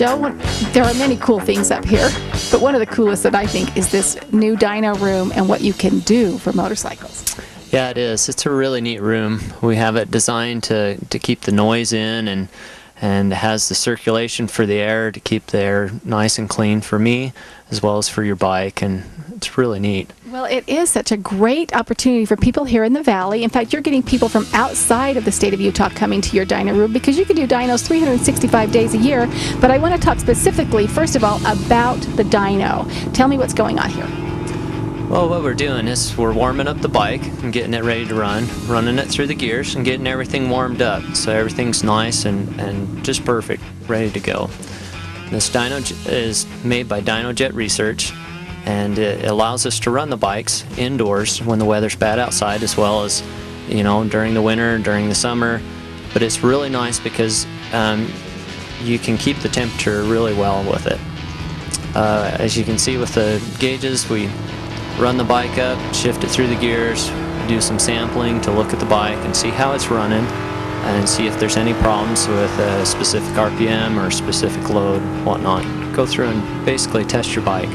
Joe, there are many cool things up here, but one of the coolest that I think is this new Dyno Room and what you can do for motorcycles. Yeah, it is. It's a really neat room. We have it designed to keep the noise in, and has the circulation for the air to keep the air nice and clean for me as well as for your bike, and it's really neat. Well, it is such a great opportunity for people here in the Valley. In fact, you're getting people from outside of the state of Utah coming to your Dyno Room because you can do dynos 365 days a year. But I want to talk specifically, first of all, about the dyno. Tell me what's going on here. Well, what we're doing is we're warming up the bike and getting it ready to run, running it through the gears and getting everything warmed up so everything's nice and just perfect, ready to go. This dyno is made by DynoJet Research, and it allows us to run the bikes indoors when the weather's bad outside, as well as, you know, during the winter, during the summer. But it's really nice because you can keep the temperature really well with it. As you can see with the gauges, we run the bike up, shift it through the gears, do some sampling to look at the bike and see how it's running and see if there's any problems with a specific RPM or specific load, whatnot. Go through and basically test your bike.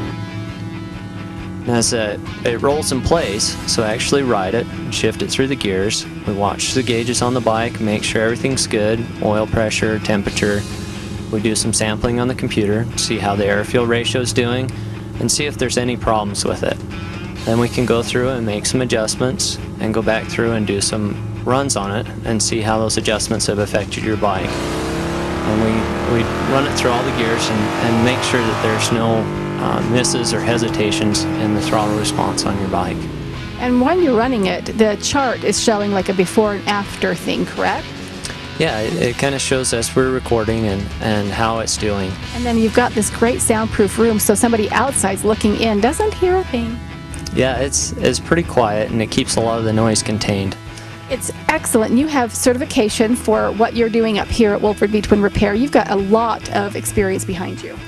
As it rolls in place, so I actually ride it, shift it through the gears. We watch the gauges on the bike, make sure everything's good, oil pressure, temperature. We do some sampling on the computer, see how the air-fuel ratio is doing, and see if there's any problems with it. Then we can go through and make some adjustments and go back through and do some runs on it and see how those adjustments have affected your bike. And we run it through all the gears and make sure that there's no misses or hesitations in the throttle response on your bike. And when you're running it, the chart is showing like a before and after thing, correct? Yeah, it kind of shows us we're recording and how it's doing. And then you've got this great soundproof room, so somebody outside's looking in doesn't hear a thing. Yeah, it's pretty quiet, and it keeps a lot of the noise contained. It's excellent. You have certification for what you're doing up here at Wolford V-Twin Repair. You've got a lot of experience behind you.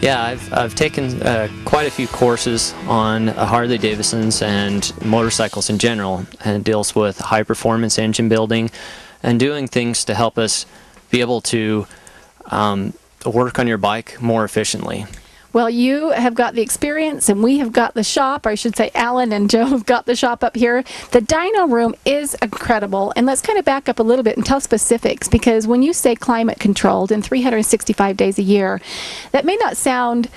Yeah, I've taken quite a few courses on Harley-Davidsons and motorcycles in general, and it deals with high-performance engine building and doing things to help us be able to work on your bike more efficiently. Well, you have got the experience, and we have got the shop, or I should say Alan and Joe have got the shop up here. The Dyno Room is incredible, and let's kind of back up a little bit and tell specifics, because when you say climate controlled and 365 days a year, that may not sound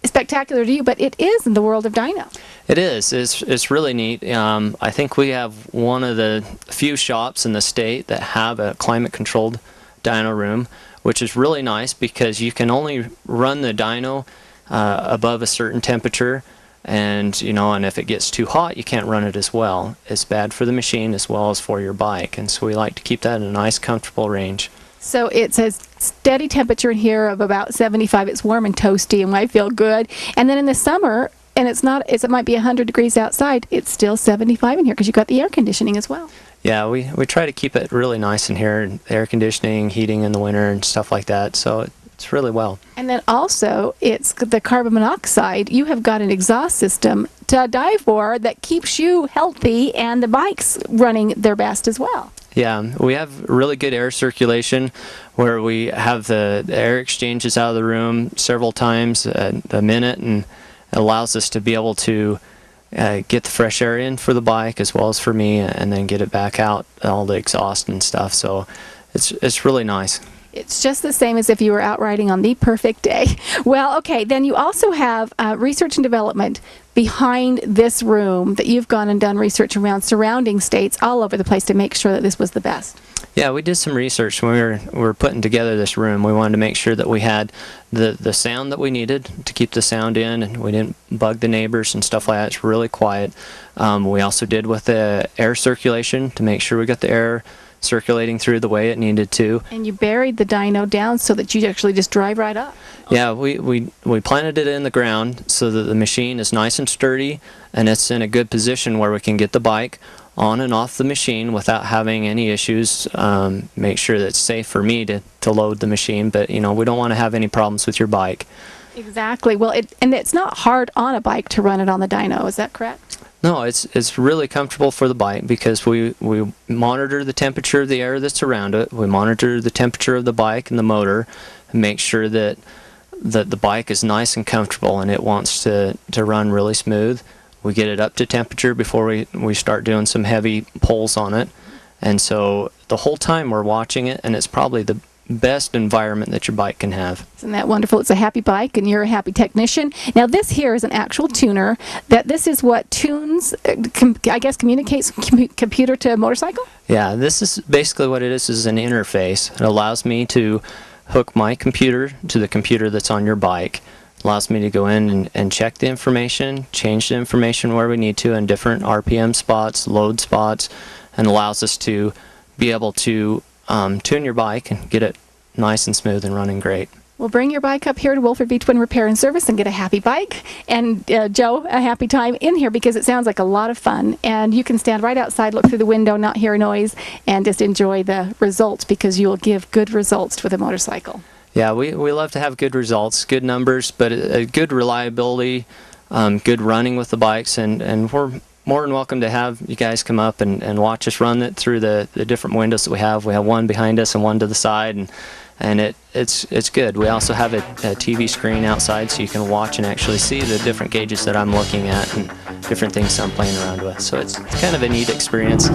spectacular to you, but it is in the world of dyno. It is. It's really neat. I think we have one of the few shops in the state that have a climate controlled dyno room, which is really nice because you can only run the dyno above a certain temperature, and if it gets too hot, you can't run it as well. It's bad for the machine as well as for your bike, and so we like to keep that in a nice, comfortable range. So it says steady temperature in here of about 75. It's warm and toasty, and I feel good. And then in the summer, and it might be 100 degrees outside, it's still 75 in here because you've got the air conditioning as well. Yeah, we try to keep it really nice in here, air conditioning, heating in the winter, and stuff like that. So it's really well. And then also, it's the carbon monoxide. You have got an exhaust system to die for that keeps you healthy, and the bike's running their best as well. Yeah, we have really good air circulation where we have the air exchanges out of the room several times a minute, and it allows us to be able to get the fresh air in for the bike as well as for me, and then get it back out, all the exhaust and stuff. So it's really nice. It's just the same as if you were out riding on the perfect day. Well, okay, then you also have research and development behind this room that you've gone and done research around surrounding states all over the place to make sure that this was the best. Yeah, we did some research when we were putting together this room. We wanted to make sure that we had the sound that we needed to keep the sound in, and we didn't bug the neighbors and stuff like that. It's really quiet. We also did with the air circulation to make sure we got the air circulating through the way it needed to. And you buried the dyno down so that you actually just drive right up. Yeah, we planted it in the ground so that the machine is nice and sturdy, and it's in a good position where we can get the bike on and off the machine without having any issues. Make sure that it's safe for me to load the machine, but we don't want to have any problems with your bike. Exactly. Well, it's not hard on a bike to run it on the dyno, is that correct? No, it's really comfortable for the bike because we monitor the temperature of the air that's around it. We monitor the temperature of the bike and the motor and make sure that the bike is nice and comfortable and it wants to run really smooth. We get it up to temperature before we start doing some heavy pulls on it. And so the whole time we're watching it, and it's probably the best environment that your bike can have. Isn't that wonderful? It's a happy bike and you're a happy technician. Now this here is an actual tuner. This is what tunes, I guess, communicates computer to motorcycle? Yeah, this is basically what it is an interface. It allows me to hook my computer to the computer that's on your bike. Allows me to go in and check the information, change the information where we need to in different RPM spots, load spots, and allows us to be able to tune your bike and get it nice and smooth and running great. Well, bring your bike up here to Wolford V-Twin Repair and Service and get a happy bike. And Joe, a happy time in here because it sounds like a lot of fun. And you can stand right outside, look through the window, not hear noise, and just enjoy the results because you will give good results with a motorcycle. Yeah, we love to have good results, good numbers, but a good reliability, good running with the bikes, and we're more than welcome to have you guys come up and watch us run it through the different windows that we have. We have one behind us and one to the side, and it's good. We also have a TV screen outside so you can watch and actually see the different gauges that I'm looking at and different things I'm playing around with. So it's kind of a neat experience.